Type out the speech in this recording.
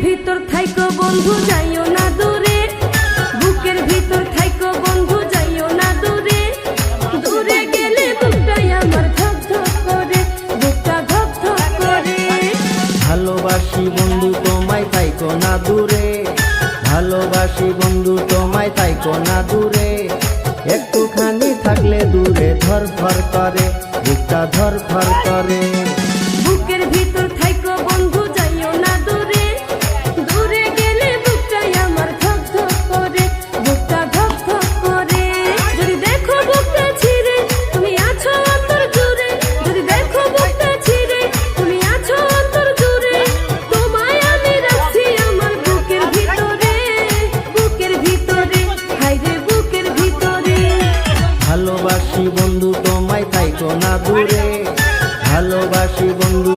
ভিতর থাইকো বন্ধু যাইও না দূরে, বুকের ভিতর থাইকো বন্ধু যাইও না দূরে। দূরে গেলে বুকটাই আমার ধক ধক করে, বুকটা ধক ধক করে। ভালোবাসি বন্ধু তোমায় থাইকো না দূরে, ভালোবাসি বন্ধু তোমায় থাইকো না দূরে। একটুখানি থাকলে দূরে ধর ধর করে।